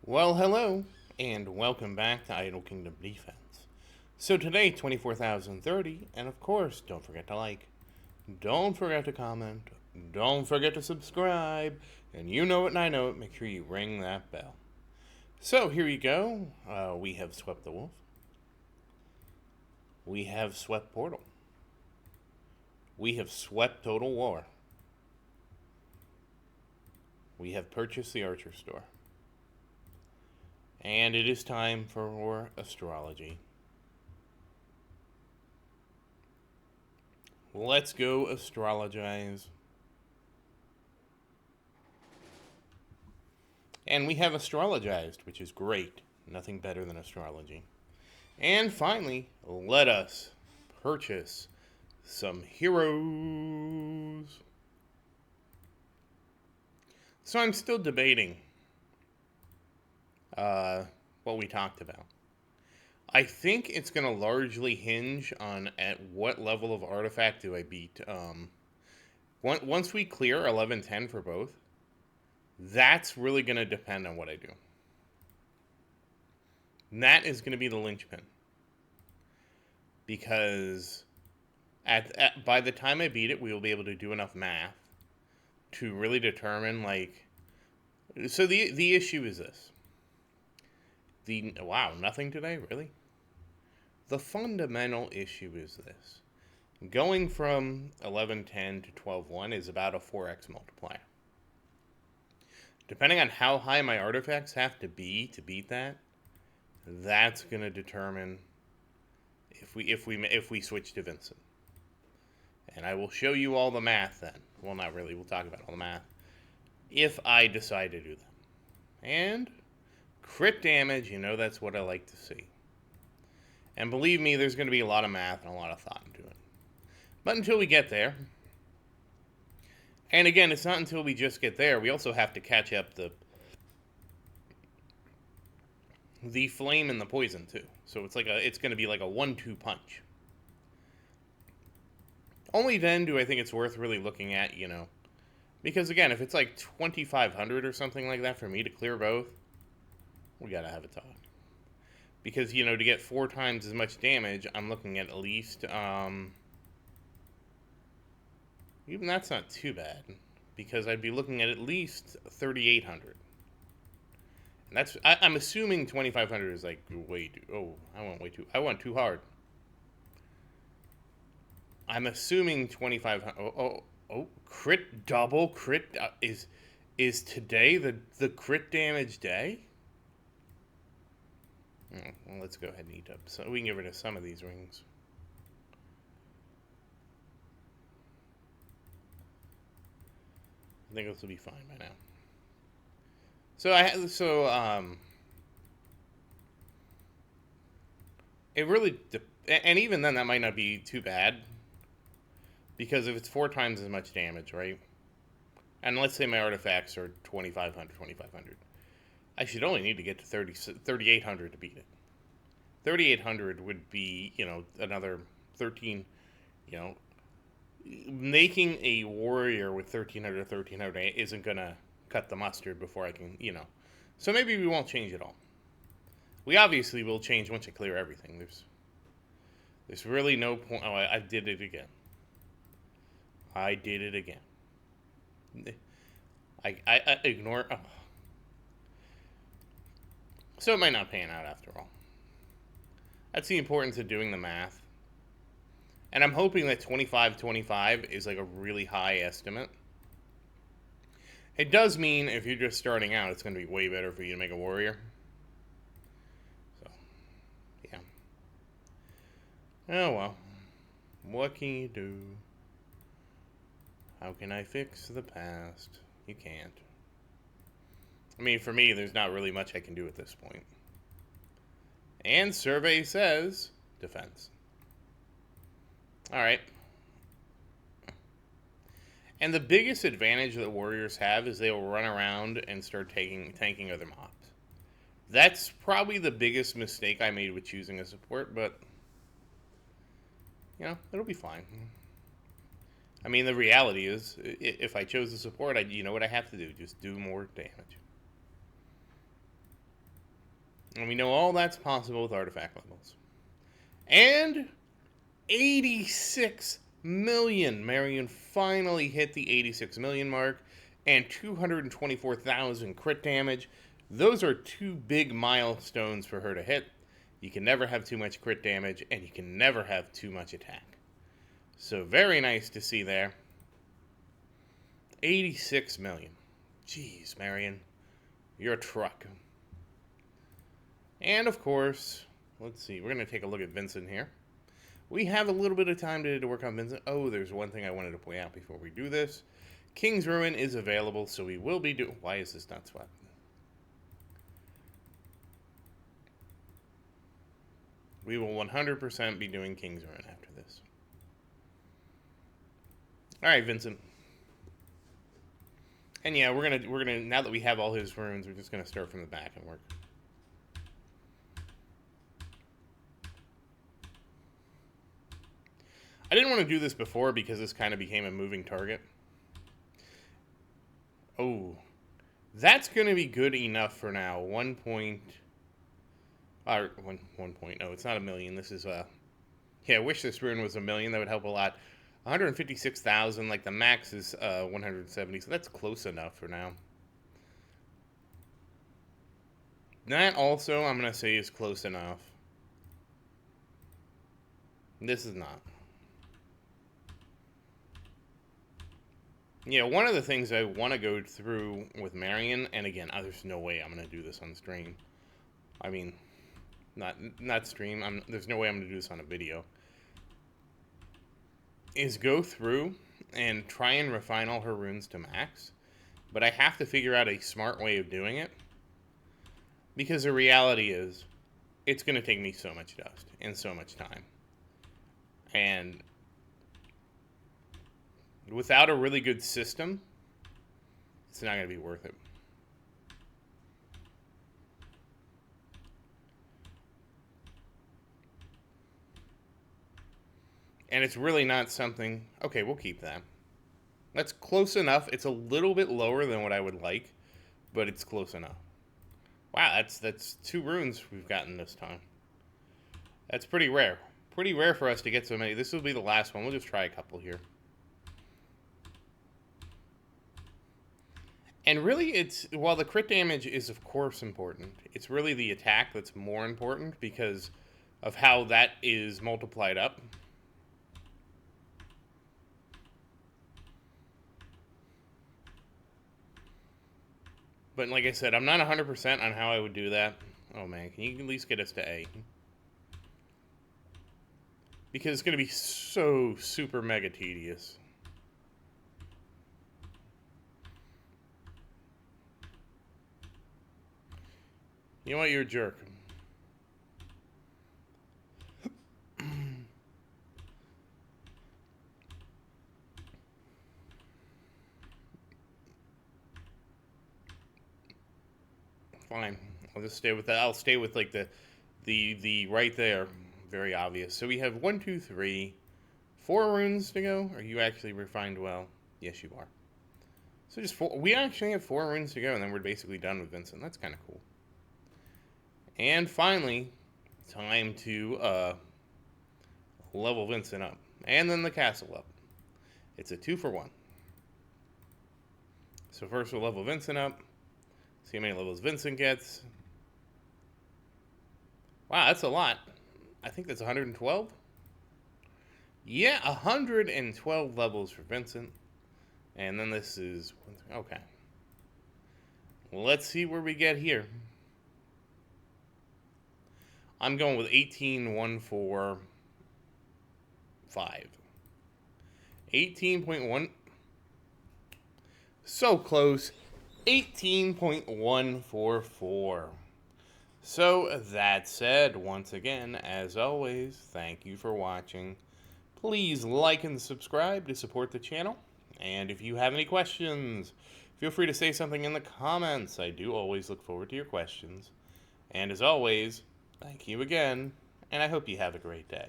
Well, hello, and welcome back to Idle Kingdom Defense. So today, 24,030, and of course, don't forget to like, don't forget to comment, don't forget to subscribe, and you know it and I know it, make sure you ring that bell. So here you go, we have swept the wolf, we have swept portal, we have swept total war, we have purchased the archer store. And it is time for astrology. Let's go astrologize. And we have astrologized, which is great. Nothing better than astrology. And finally, let us purchase some heroes. So I'm still debating what we talked about. I think it's going to largely hinge on at what level of artifact do I beat. Once we clear 1110 for both, that's really going to depend on what I do. And that is going to be the linchpin. Because by the time I beat it, we will be able to do enough math to really determine, like... So the issue is this. Wow, nothing today? Really? The fundamental issue is this. Going from 1110 to 12.1 is about a 4x multiplier. Depending on how high my artifacts have to be to beat that, that's going to determine if we switch to Vincent. And I will show you all the math then. Well, not really. We'll talk about all the math. If I decide to do that. And crit damage, you know that's what I like to see. And believe me, there's going to be a lot of math and a lot of thought into it. But until we get there, and again, it's not until we just get there, we also have to catch up the flame and the poison too. So it's going to be like a 1-2 punch. Only then do I think it's worth really looking at, because again, if it's like 2,500 or something like that for me to clear both, we got to have a talk. Because, to get 4 times as much damage, I'm looking at least, even that's not too bad. Because I'd be looking at least 3,800. And I'm assuming 2,500 is like way too, I went too hard. I'm assuming 2,500, crit, double crit, is today the crit damage day? Well, let's go ahead and eat up. So we can get rid of some of these rings. I think this will be fine by now. It really, and even then that might not be too bad. Because if it's 4 times as much damage, right? And let's say my artifacts are 2,500. I should only need to get to 3,800 to beat it. 3,800 would be, another 13, making a warrior with 1,300 isn't going to cut the mustard before I can, So maybe we won't change it all. We obviously will change once I clear everything. There's really no point. Oh, I did it again. I did it again. I ignore... Oh. So it might not pan out after all. That's the importance of doing the math. And I'm hoping that 25 is like a really high estimate. It does mean if you're just starting out, it's going to be way better for you to make a warrior. So, yeah. Oh well. What can you do? How can I fix the past? You can't. I mean, for me, there's not really much I can do at this point. And survey says defense. Alright. And the biggest advantage that warriors have is they will run around and start tanking other mobs. That's probably the biggest mistake I made with choosing a support, but, it'll be fine. I mean, the reality is, if I chose the support, you know what I have to do? Just do more damage. And we know all that's possible with artifact levels. And 86 million. Marian finally hit the 86 million mark. And 224,000 crit damage. Those are two big milestones for her to hit. You can never have too much crit damage, and you can never have too much attack. So very nice to see there. 86 million. Jeez, Marian. You're a truck. And of course, let's see, we're going to take a look at Vincent here. We have a little bit of time to work on Vincent. Oh, there's one thing I wanted to point out before we do this. King's Ruin is available, so we will be doing... Why is this not swept? We will 100% be doing King's Ruin after this. Alright, Vincent. And yeah, we're gonna now that we have all his runes, we're just gonna start from the back and work. I didn't want to do this before because this kind of became a moving target. Oh, that's going to be good enough for now. 1 point. 1.0. It's not a million. This is yeah, I wish this rune was a million. That would help a lot. 156,000. Like the max is 170. So that's close enough for now. That also, I'm going to say, is close enough. This is not. Yeah, one of the things I want to go through with Marian, and again, there's no way I'm going to do this on stream. I mean, not stream. There's no way I'm going to do this on a video. Is go through and try and refine all her runes to max. But I have to figure out a smart way of doing it. Because the reality is, it's going to take me so much dust and so much time. And without a really good system, it's not going to be worth it. And it's really not something... Okay, we'll keep that. That's close enough. It's a little bit lower than what I would like, but it's close enough. Wow, that's 2 runes we've gotten this time. That's pretty rare. Pretty rare for us to get so many. This will be the last one. We'll just try a couple here. And really, while the crit damage is, of course, important, it's really the attack that's more important because of how that is multiplied up. But like I said, I'm not 100% on how I would do that. Oh, man. Can you at least get us to A? Because it's going to be so super mega tedious. You know what? You're a jerk. Fine. I'll just stay with that. I'll stay with like the right there. Very obvious. So we have 1, 2, 3, 4 runes to go. Are you actually refined well? Yes, you are. So just 4. We actually have 4 runes to go, and then we're basically done with Vincent. That's kind of cool. And finally, time to level Vincent up. And then the castle up. It's a 2 for 1. So first we'll level Vincent up. See how many levels Vincent gets. Wow, that's a lot. I think that's 112. Yeah, 112 levels for Vincent. And then this is... Okay. Well, let's see where we get here. I'm going with 18,145. 18.1. So close. 18.144. So, that said, once again, as always, thank you for watching. Please like and subscribe to support the channel. And if you have any questions, feel free to say something in the comments. I do always look forward to your questions. And as always, thank you again, and I hope you have a great day.